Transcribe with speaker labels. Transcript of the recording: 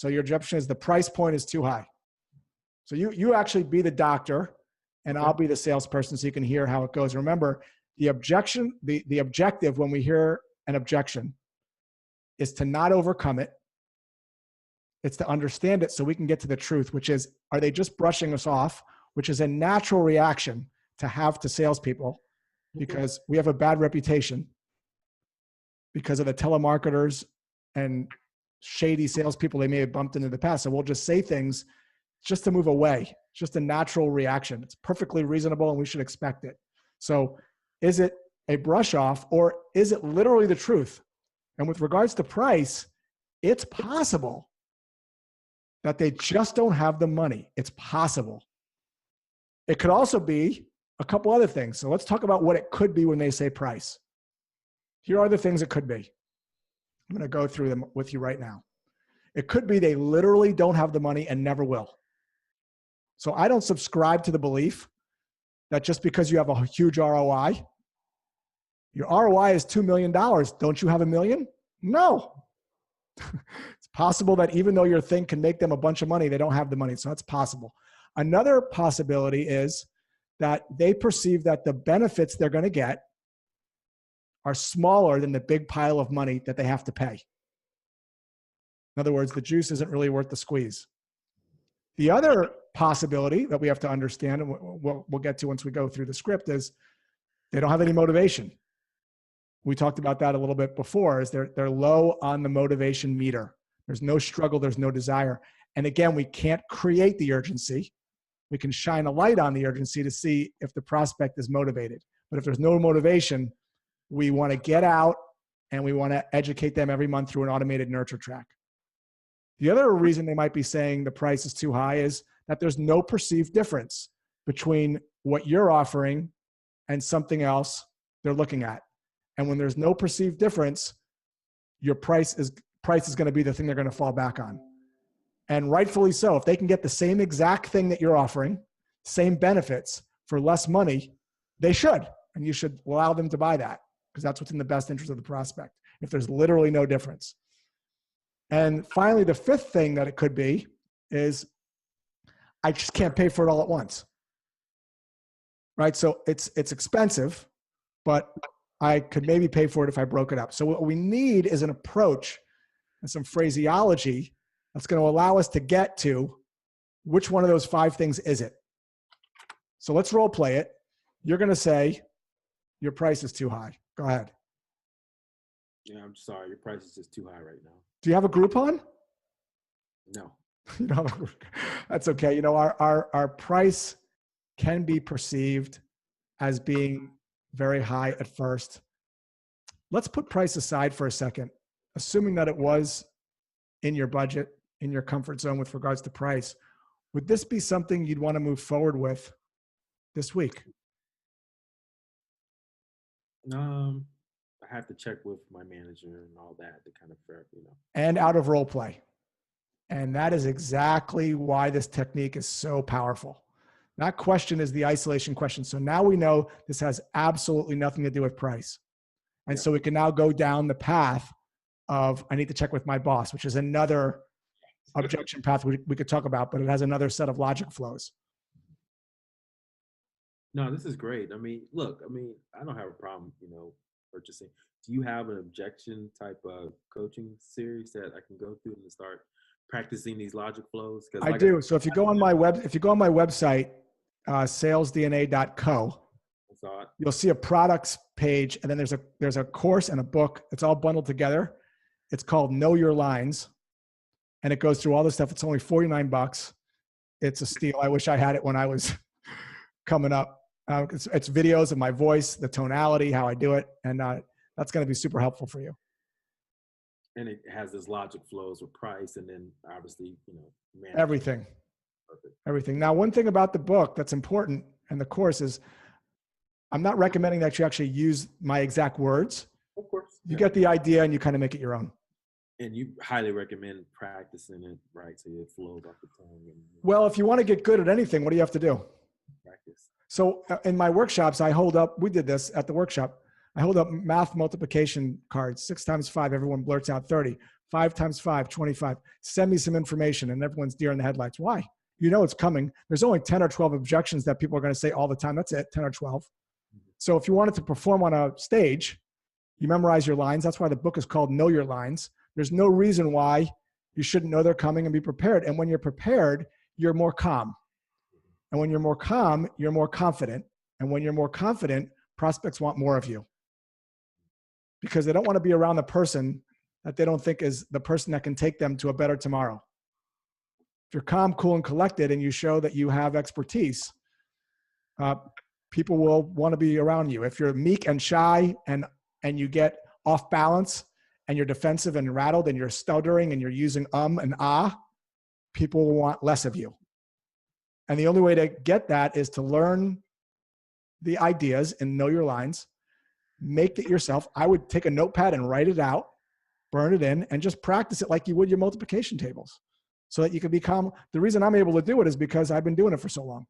Speaker 1: So your objection is the price point is too high. So you actually be the doctor and I'll be the salesperson so you can hear how it goes. Remember, the objection, the objective when we hear an objection is to not overcome it. It's to understand it so we can get to the truth, which is, are they just brushing us off, which is a natural reaction to have to salespeople because we have a bad reputation because of the telemarketers and shady salespeople they may have bumped into the past. So we'll just say things just to move away. It's just a natural reaction. It's perfectly reasonable and we should expect it. So is it a brush off or is it literally the truth? And with regards to price, it's possible that they just don't have the money. It's possible. It could also be a couple other things. So let's talk about what it could be when they say price. Here are the things it could be. I'm going to go through them with you right now. It could be they literally don't have the money and never will. So I don't subscribe to the belief that just because you have a huge ROI, your ROI is $2 million. Don't you have $1 million? No. It's possible that even though your thing can make them a bunch of money, they don't have the money. So that's possible. Another possibility is that they perceive that the benefits they're going to get are smaller than the big pile of money that they have to pay. In other words, the juice isn't really worth the squeeze. The other possibility that we have to understand, and we'll get to once we go through the script, is they don't have any motivation. We talked about that a little bit before, is they're low on the motivation meter. There's no struggle, there's no desire. And again, we can't create the urgency. We can shine a light on the urgency to see if the prospect is motivated. But if there's no motivation, we want to get out and we want to educate them every month through an automated nurture track. The other reason they might be saying the price is too high is that there's no perceived difference between what you're offering and something else they're looking at. And when there's no perceived difference, your price is going to be the thing they're going to fall back on. And rightfully so. If they can get the same exact thing that you're offering, same benefits for less money, they should. And you should allow them to buy that because that's what's in the best interest of the prospect, if there's literally no difference. And finally, the fifth thing that it could be is I just can't pay for it all at once. Right? So it's expensive, but I could maybe pay for it if I broke it up. So what we need is an approach and some phraseology that's going to allow us to get to which one of those 5 things is it. So let's role play it. You're going to say your price is too high. Go ahead.
Speaker 2: Yeah, I'm sorry. Your price is just too high right now.
Speaker 1: Do you have a Groupon?
Speaker 2: No.
Speaker 1: You don't have a Groupon. That's okay. You know, our price can be perceived as being very high at first. Let's put price aside for a second, assuming that it was in your budget, in your comfort zone with regards to price. Would this be something you'd want to move forward with this week?
Speaker 2: I have to check with my manager and all that to kind of,
Speaker 1: And out of role play. And that is exactly why this technique is so powerful. That question is the isolation question. So now we know this has absolutely nothing to do with price. And so we can now go down the path of, I need to check with my boss, which is another objection path we could talk about, but it has another set of logic flows.
Speaker 2: No, this is great. I mean, look, I don't have a problem, purchasing. Do you have an objection type of coaching series that I can go through and start practicing these logic flows?
Speaker 1: I do. So if you go on my website, salesdna.co, you'll see a products page, and then there's a course and a book. It's all bundled together. It's called Know Your Lines, and it goes through all this stuff. It's only $49. It's a steal. I wish I had it when I was coming up. It's videos of my voice, the tonality, how I do it, and that's going to be super helpful for you.
Speaker 2: And it has this logic flows with price, and then obviously,
Speaker 1: everything.
Speaker 2: Perfect.
Speaker 1: Everything. Now, one thing about the book that's important and the course is I'm not recommending that you actually use my exact words.
Speaker 2: Of course.
Speaker 1: You get the idea and you kind of make it your own.
Speaker 2: And you highly recommend practicing it, right? So it flows off the tongue.
Speaker 1: Well, if you want to get good at anything, what do you have to do?
Speaker 2: Practice.
Speaker 1: So in my workshops, we did this at the workshop. I hold up math multiplication cards, 6 times 5, everyone blurts out 30. 5 times 5, 25. Send me some information. And everyone's deer in the headlights. Why? You know it's coming. There's only 10 or 12 objections that people are going to say all the time. That's it, 10 or 12. So if you wanted to perform on a stage, you memorize your lines. That's why the book is called Know Your Lines. There's no reason why you shouldn't know they're coming and be prepared. And when you're prepared, you're more calm. And when you're more calm, you're more confident. And when you're more confident, prospects want more of you because they don't want to be around the person that they don't think is the person that can take them to a better tomorrow. If you're calm, cool, and collected, and you show that you have expertise, people will want to be around you. If you're meek and shy and you get off balance and you're defensive and rattled and you're stuttering and you're using and ah, people will want less of you. And the only way to get that is to learn the ideas and know your lines, make it yourself. I would take a notepad and write it out, burn it in, and just practice it like you would your multiplication tables so that you can become. The reason I'm able to do it is because I've been doing it for so long.